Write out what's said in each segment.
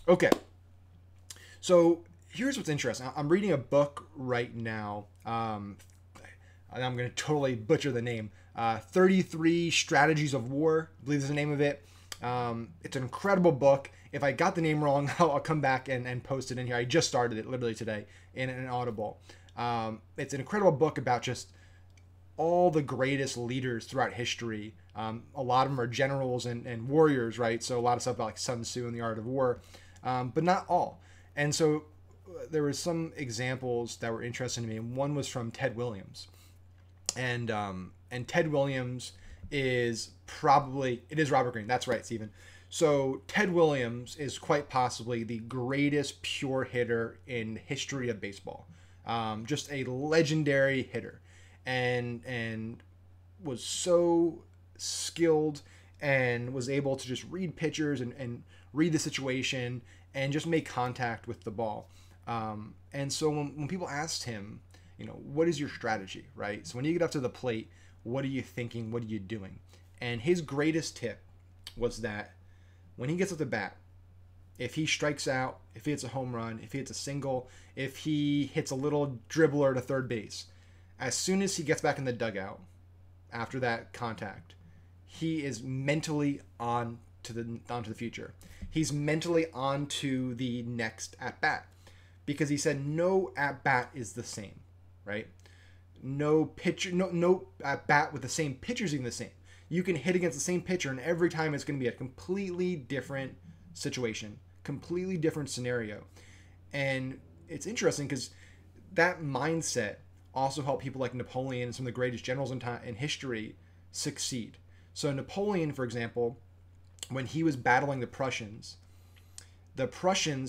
Okay. So here's what's interesting. I'm reading a book right now. And I'm going to totally butcher the name. 33 Strategies of War, I believe is the name of it. It's an incredible book. If I got the name wrong, I'll come back and post it in here. I just started it literally today in an Audible. It's an incredible book about just all the greatest leaders throughout history. A lot of them are generals and warriors, right? So a lot of stuff about like Sun Tzu and the Art of War, but not all. And so there were some examples that were interesting to me. And one was from Ted Williams, and Ted Williams is probably it is Robert Greene. That's right, Stephen. So Ted Williams is quite possibly the greatest pure hitter in history of baseball. Just a legendary hitter, and was so skilled and was able to just read pitchers and read the situation and just make contact with the ball. And so when people asked him, what is your strategy, right? So when you get up to the plate, what are you thinking? What are you doing? And his greatest tip was that when he gets up the bat, if he strikes out, if he hits a home run, if he hits a single, if he hits a little dribbler to third base, as soon as he gets back in the dugout after that contact, he is mentally onto the future. He's mentally on to the next at bat, because he said no at bat is the same, right? No pitcher, no at bat with the same pitcher is even the same. You can hit against the same pitcher, and every time it's going to be a completely different situation, completely different scenario. And it's interesting because that mindset also helped people like Napoleon and some of the greatest generals in history succeed. So Napoleon, for example, when he was battling the Prussians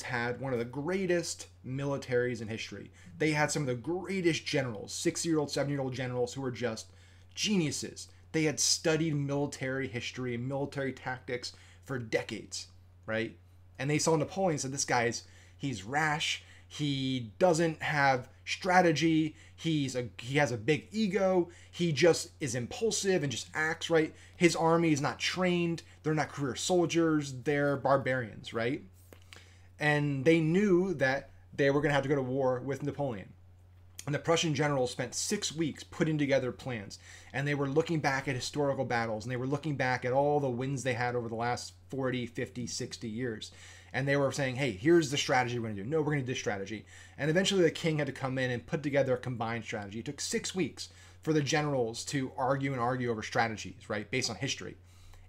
had one of the greatest militaries in history. They had some of the greatest generals, 6-year-old, 7-year-old generals who were just geniuses. They had studied military history and military tactics for decades, right? And they saw Napoleon and said, he's rash. He doesn't have strategy. He has a big ego. He just is impulsive and just acts, right? His army is not trained. They're not career soldiers. They're barbarians, right? And they knew that they were going to have to go to war with Napoleon. And the Prussian generals spent 6 weeks putting together plans. And they were looking back at historical battles. And they were looking back at all the wins they had over the last 40, 50, 60 years. And they were saying, hey, here's the strategy we're going to do. No, we're going to do this strategy. And eventually the king had to come in and put together a combined strategy. It took 6 weeks for the generals to argue over strategies, right, based on history.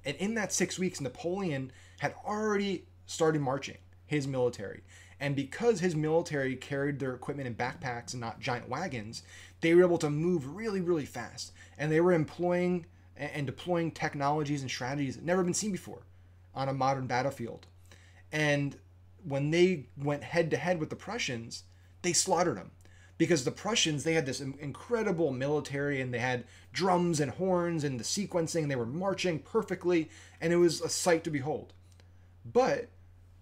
And in that 6 weeks, Napoleon had already started marching his military. And because his military carried their equipment in backpacks and not giant wagons, they were able to move really, really fast. And they were employing and deploying technologies and strategies that never been seen before on a modern battlefield. And when they went head to head with the Prussians, they slaughtered them. Because the Prussians, they had this incredible military, and they had drums and horns and the sequencing, and they were marching perfectly, and it was a sight to behold. But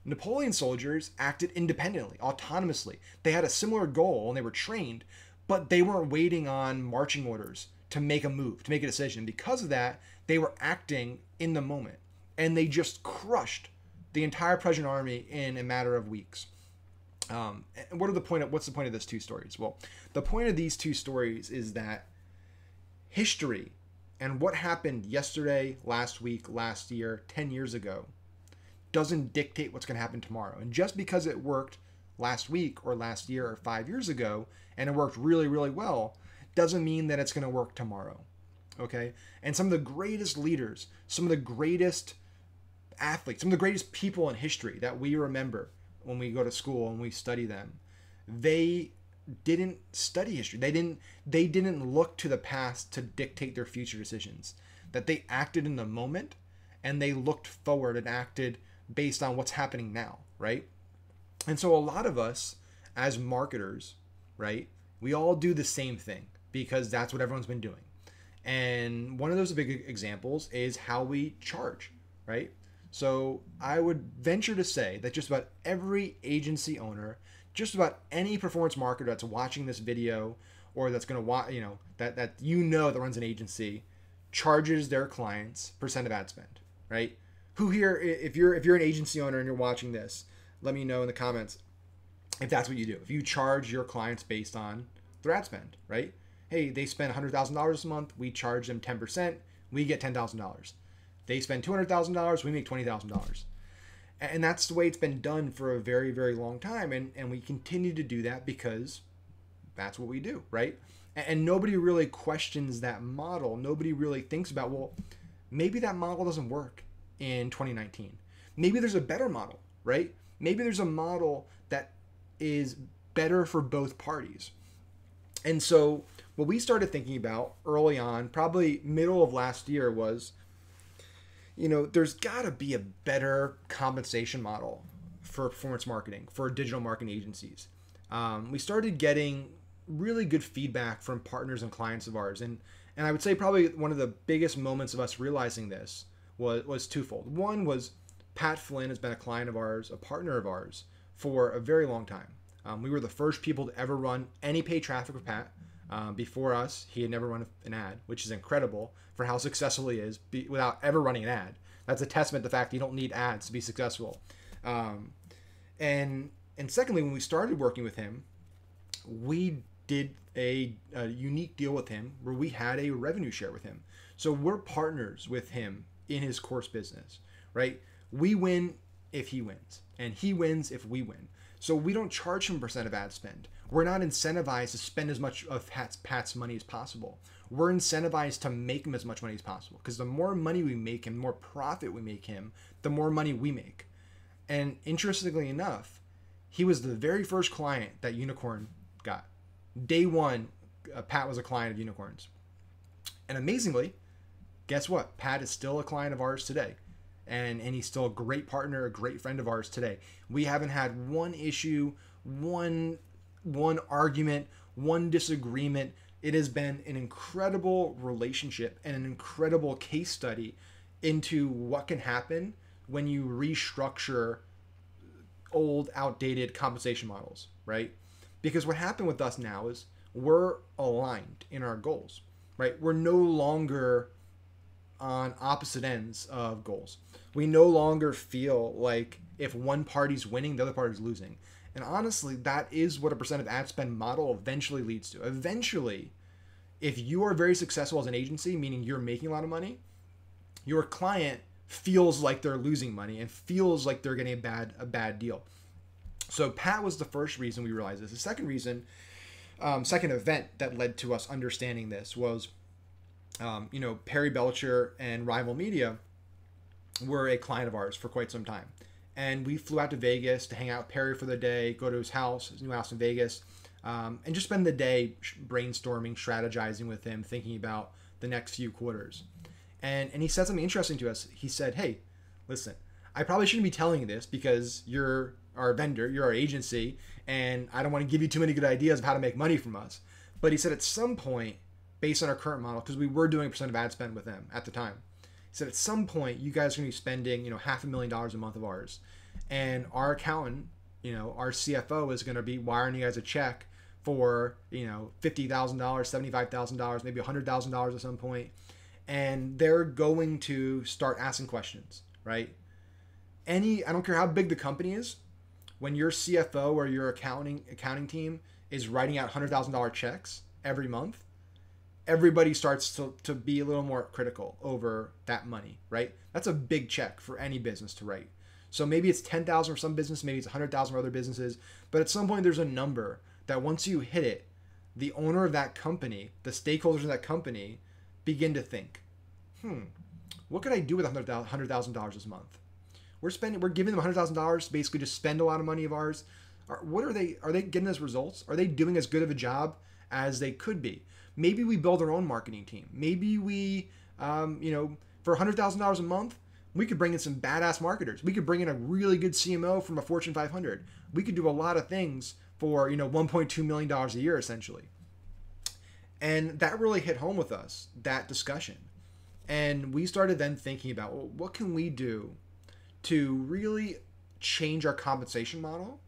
Napoleon soldiers acted independently, autonomously. They had a similar goal and they were trained, but they weren't waiting on marching orders to make a move, to make a decision. Because of that, they were acting in the moment, and they just crushed the entire Prussian army in a matter of weeks. And what's the point of these two stories? Well, the point of these two stories is that history and what happened yesterday, last week, last year, 10 years ago doesn't dictate what's going to happen tomorrow. And just because it worked last week or last year or 5 years ago and it worked really, really well, doesn't mean that it's going to work tomorrow. Okay? And some of the greatest leaders, some of the greatest athletes, some of the greatest people in history that we remember when we go to school and we study them, they didn't study history. They didn't look to the past to dictate their future decisions. That they acted in the moment, and they looked forward and acted based on what's happening now, right? And so a lot of us as marketers, right, we all do the same thing because that's what everyone's been doing. And one of those big examples is how we charge, right? So I would venture to say that just about every agency owner, just about any performance marketer that's watching this video or that's going to watch, that runs an agency, charges their clients % of ad spend, right? Who here, if you're an agency owner and you're watching this, let me know in the comments if that's what you do. If you charge your clients based on their ad spend, right? Hey, they spend $100,000 a month. We charge them 10%. We get $10,000. They spend $200,000. We make $20,000. And that's the way it's been done for a very, very long time. And we continue to do that because that's what we do, right? And nobody really questions that model. Nobody really thinks about, well, maybe that model doesn't work in 2019. Maybe there's a better model, right? Maybe there's a model that is better for both parties. And so what we started thinking about early on, probably middle of last year, was, there's got to be a better compensation model for performance marketing, for digital marketing agencies. We started getting really good feedback from partners and clients of ours. And I would say probably one of the biggest moments of us realizing this was twofold. One was Pat Flynn has been a client of ours, a partner of ours, for a very long time. We were the first people to ever run any paid traffic with Pat. Before us, he had never run an ad, which is incredible for how successful he is without ever running an ad. That's a testament to the fact that you don't need ads to be successful. And secondly, when we started working with him, we did a unique deal with him where we had a revenue share with him. So we're partners with him in his course business, right? We win if he wins, and he wins if we win. So we don't charge him % of ad spend. We're not incentivized to spend as much of Pat's money as possible. We're incentivized to make him as much money as possible, because the more money we make him, the more profit we make him, the more money we make. And interestingly enough, he was the very first client that Unicorn got. Day one, Pat was a client of Unicorns. And amazingly, guess what? Pat is still a client of ours today. And he's still a great partner, a great friend of ours today. We haven't had one issue, one argument, one disagreement. It has been an incredible relationship and an incredible case study into what can happen when you restructure old, outdated compensation models, right? Because what happened with us now is we're aligned in our goals, right? We're no longer on opposite ends of goals. We no longer feel like if one party's winning, the other party's losing. And honestly, that is what a % of ad spend model eventually leads to. Eventually, if you are very successful as an agency, meaning you're making a lot of money, your client feels like they're losing money and feels like they're getting a bad deal. So Pat was the first reason we realized this. The second reason, second event that led to us understanding this was, Perry Belcher and Rival Media were a client of ours for quite some time. And we flew out to Vegas to hang out with Perry for the day, go to his new house in Vegas, and just spend the day brainstorming, strategizing with him, thinking about the next few quarters. And he said something interesting to us. He said, hey, listen, I probably shouldn't be telling you this because you're our vendor, you're our agency, and I don't want to give you too many good ideas of how to make money from us. But he said at some point, based on our current model, because we were doing a % of ad spend with them at the time, he said at some point you guys are going to be spending $500,000 a month of ours, and our accountant, our CFO is going to be wiring you guys a check for $50,000, $75,000, maybe $100,000 at some point, and they're going to start asking questions, right? I don't care how big the company is, when your CFO or your accounting team is writing out $100,000 checks every month, everybody starts to be a little more critical over that money, right? That's a big check for any business to write. So maybe it's $10,000 for some business, maybe it's $100,000 for other businesses, but at some point there's a number that once you hit it, the owner of that company, the stakeholders of that company begin to think, what could I do with $100,000 this month? We're giving them $100,000 to basically just spend a lot of money of ours. Are they getting us results? Are they doing as good of a job as they could be? Maybe we build our own marketing team. Maybe we, for $100,000 a month, we could bring in some badass marketers. We could bring in a really good CMO from a Fortune 500. We could do a lot of things for, $1.2 million a year, essentially. And that really hit home with us, that discussion. And we started then thinking about, well, what can we do to really change our compensation model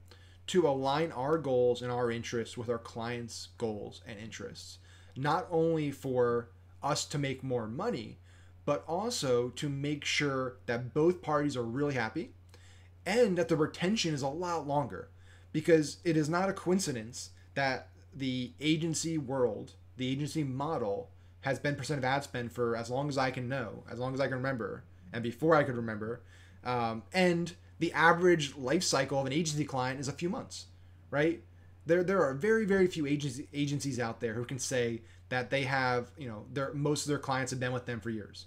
to align our goals and our interests with our clients' goals and interests, not only for us to make more money, but also to make sure that both parties are really happy and that the retention is a lot longer, because it is not a coincidence that the agency world, the agency model, has been percent of ad spend for as long as I can know, as long as I can remember, and before I could remember. And the average life cycle of an agency client is a few months, right? There are very, very few agencies out there who can say that they have, most of their clients have been with them for years.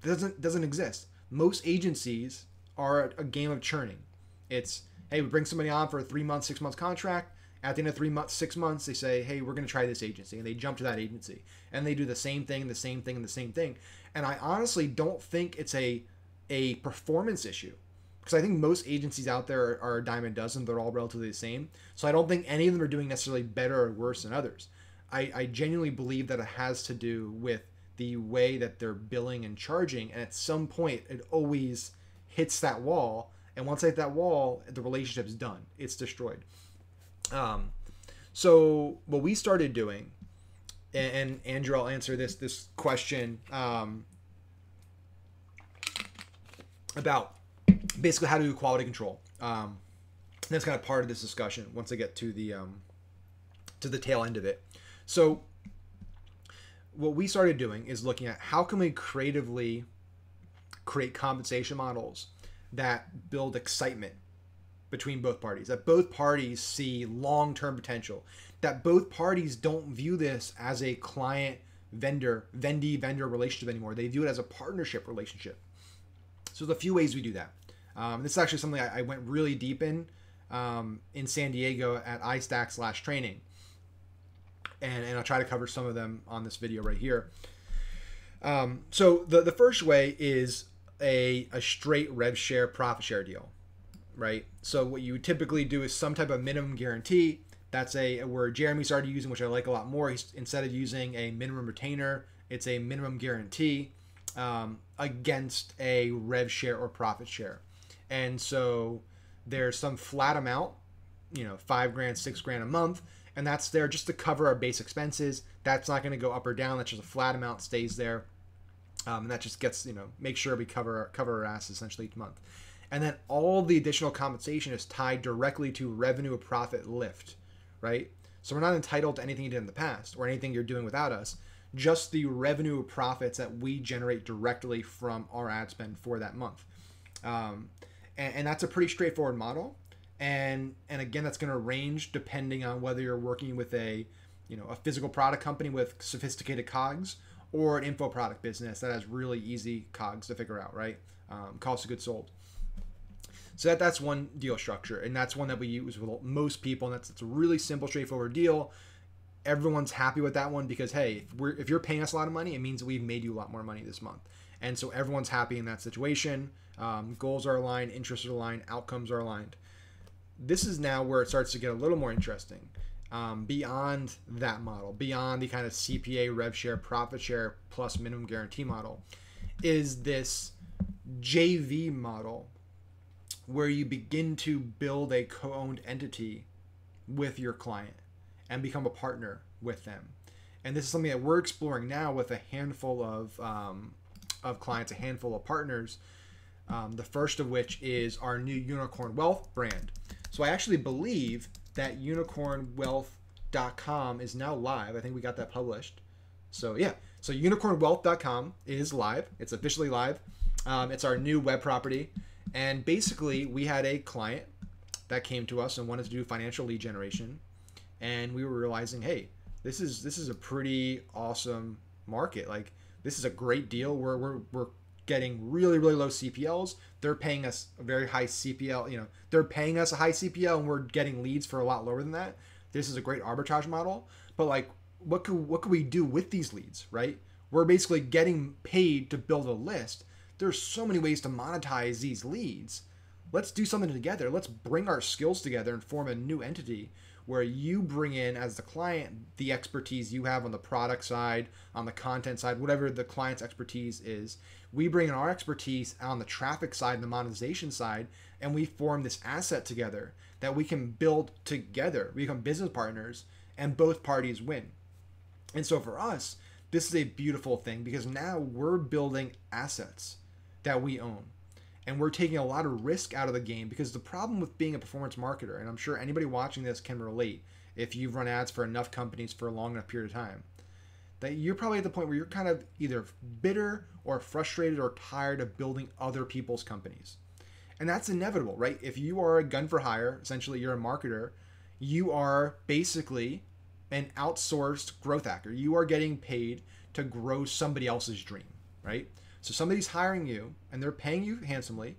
It doesn't exist. Most agencies are a game of churning. It's, hey, we bring somebody on for a 3 month, 6 months contract. At the end of 3 months, 6 months, they say, hey, we're going to try this agency. And they jump to that agency. And they do the same thing, the same thing, and the same thing. And I honestly don't think it's a performance issue. Because I think most agencies out there are a dime a dozen. They're all relatively the same. So I don't think any of them are doing necessarily better or worse than others. I genuinely believe that it has to do with the way that they're billing and charging. And at some point, it always hits that wall. And once I hit that wall, the relationship's done. It's destroyed. So what we started doing, and Andrew, I'll answer this question about basically how to do quality control. That's kind of part of this discussion once I get to the tail end of it. So what we started doing is looking at how can we creatively create compensation models that build excitement between both parties, that both parties see long-term potential, that both parties don't view this as a client-vendor relationship anymore. They view it as a partnership relationship. So there's a few ways we do that. This is actually something I went really deep in San Diego at iStack/training. And I'll try to cover some of them on this video right here. So the first way is a straight rev share, profit share deal, right? So what you typically do is some type of minimum guarantee. That's a word Jeremy started using, which I like a lot more. Instead of using a minimum retainer, it's a minimum guarantee against a rev share or profit share. And so there's some flat amount, $5,000, $6,000 a month, and that's there just to cover our base expenses. That's not going to go up or down. That's just a flat amount, stays there. And that just gets, make sure we cover our ass essentially each month. And then all the additional compensation is tied directly to revenue or profit lift, right? So we're not entitled to anything you did in the past or anything you're doing without us, just the revenue or profits that we generate directly from our ad spend for that month. And that's a pretty straightforward model. And again, that's going to range depending on whether you're working with a physical product company with sophisticated COGS or an info product business that has really easy COGS to figure out, right? Cost of goods sold. So that's one deal structure, and that's one that we use with most people, and it's a really simple, straightforward deal. Everyone's happy with that one because, hey, if you're paying us a lot of money, it means we've made you a lot more money this month. And so everyone's happy in that situation. Goals are aligned, interests are aligned, outcomes are aligned. This is now where it starts to get a little more interesting. Beyond that model, beyond the kind of CPA, rev share, profit share, plus minimum guarantee model, is this JV model where you begin to build a co-owned entity with your client and become a partner with them. And this is something that we're exploring now with a handful of clients, a handful of partners. The first of which is our new Unicorn Wealth brand. So I actually believe that unicornwealth.com is now live. I think we got that published. So yeah, so unicornwealth.com is live. It's officially live. It's our new web property. And basically we had a client that came to us and wanted to do financial lead generation. And we were realizing, hey, this is a pretty awesome market. Like, this is a great deal. We're getting really, really low CPLs. They're paying us a very high CPL. They're paying us a high CPL and we're getting leads for a lot lower than that. This is a great arbitrage model. But like, what could we do with these leads, right? We're basically getting paid to build a list. There's so many ways to monetize these leads. Let's do something together. Let's bring our skills together and form a new entity where you bring in, as the client, the expertise you have on the product side, on the content side, whatever the client's expertise is. We bring in our expertise on the traffic side and the monetization side, and we form this asset together that we can build together. We become business partners, and both parties win. And so for us, this is a beautiful thing because now we're building assets that we own. And we're taking a lot of risk out of the game, because the problem with being a performance marketer, and I'm sure anybody watching this can relate if you've run ads for enough companies for a long enough period of time, that you're probably at the point where you're kind of either bitter or frustrated or tired of building other people's companies. And that's inevitable, right? If you are a gun for hire, essentially you're a marketer, you are basically an outsourced growth hacker. You are getting paid to grow somebody else's dream, right? So somebody's hiring you and they're paying you handsomely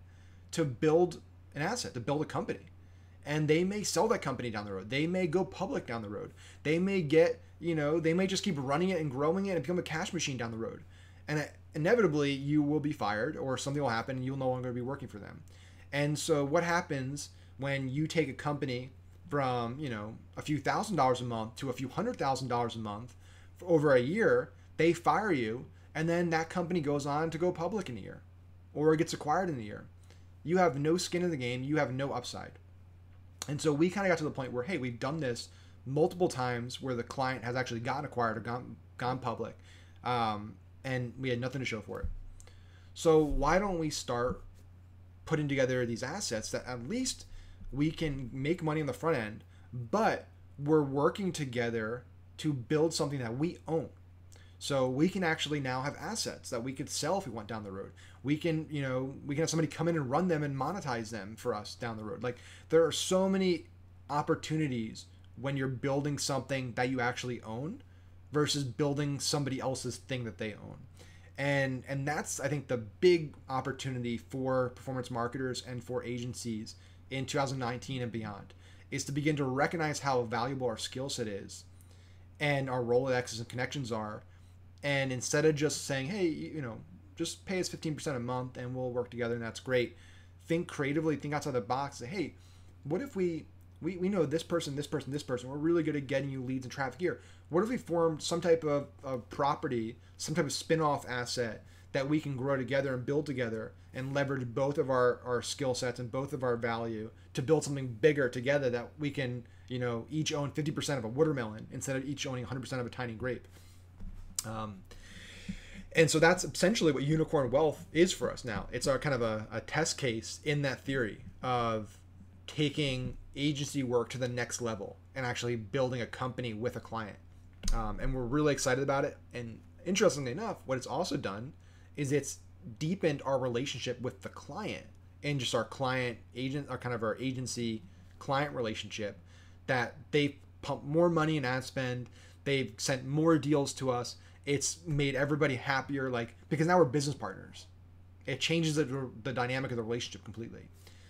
to build an asset, to build a company. And they may sell that company down the road. They may go public down the road. They may get, they may just keep running it and growing it and become a cash machine down the road. And inevitably you will be fired, or something will happen and you'll no longer be working for them. And so what happens when you take a company from, a few $1,000s a month to a few $100,000 a month for over a year, they fire you, and then that company goes on to go public in a year or gets acquired in a year. You have no skin in the game. You have no upside. And so we kind of got to the point where, hey, we've done this multiple times where the client has actually gotten acquired or gone public, and we had nothing to show for it. So why don't we start putting together these assets that at least we can make money on the front end, but we're working together to build something that we own. So we can actually now have assets that we could sell if we went down the road. We can have somebody come in and run them and monetize them for us down the road. Like, there are so many opportunities when you're building something that you actually own versus building somebody else's thing that they own. And that's, I think, the big opportunity for performance marketers and for agencies in 2019 and beyond, is to begin to recognize how valuable our skill set is and our Rolodexes and connections are. And instead of just saying, hey, just pay us 15% a month and we'll work together and that's great, think creatively, think outside the box. Say, hey, what if we know this person, we're really good at getting you leads and traffic here. What if we formed some type of property, some type of spin-off asset that we can grow together and build together and leverage both of our skill sets and both of our value to build something bigger together that we can, each own 50% of a watermelon instead of each owning 100% of a tiny grape. And so that's essentially what unicorn wealth is for us now. It's our kind of a test case in that theory of taking agency work to the next level and actually building a company with a client. And we're really excited about it. And interestingly enough, what it's also done is it's deepened our relationship with the client and just our client agent, our agency client relationship, that they've pumped more money in ad spend. They've sent more deals to us. It's made everybody happier, because now we're business partners. It changes the dynamic of the relationship completely.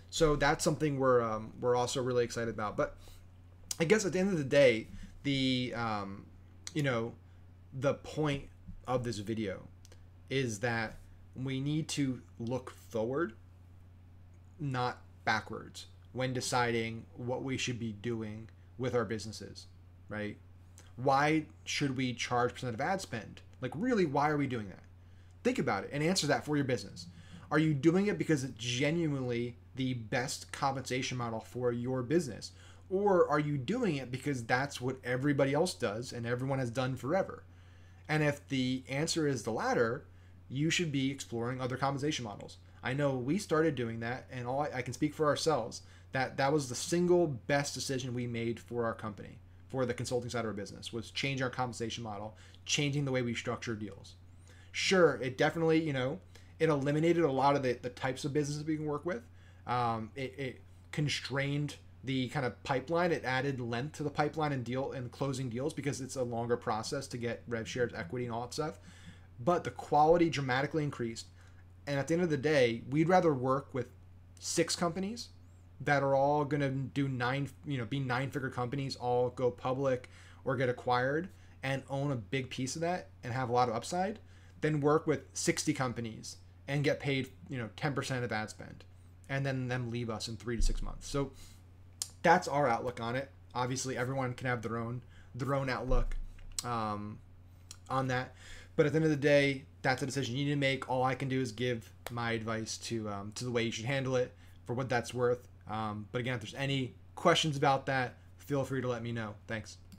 So that's something we're also really excited about. But I guess at the end of the day, the point of this video is that we need to look forward, not backwards, when deciding what we should be doing with our businesses, right? Why should we charge percent of ad spend? Really, why are we doing that? Think about it and answer that for your business. Are you doing it because it's genuinely the best compensation model for your business? Or are you doing it because that's what everybody else does and everyone has done forever? And if the answer is the latter, you should be exploring other compensation models. I know we started doing that, and I can speak for ourselves, that was the single best decision we made for our company, for the consulting side of our business, was changing our compensation model, changing the way we structure deals. Sure, it definitely, it eliminated a lot of the types of businesses we can work with. It constrained the kind of pipeline. It added length to the pipeline and closing deals, because it's a longer process to get rev shares, equity, and all that stuff. But the quality dramatically increased. And at the end of the day, we'd rather work with 6 companies that are all going to do be 9-figure companies, all go public or get acquired and own a big piece of that and have a lot of upside, than work with 60 companies and get paid, 10% of ad spend and then them leave us in 3 to 6 months. So that's our outlook on it. Obviously, everyone can have their own outlook on that. But at the end of the day, that's a decision you need to make. All I can do is give my advice to the way you should handle it for what that's worth. But again, if there's any questions about that, feel free to let me know. Thanks.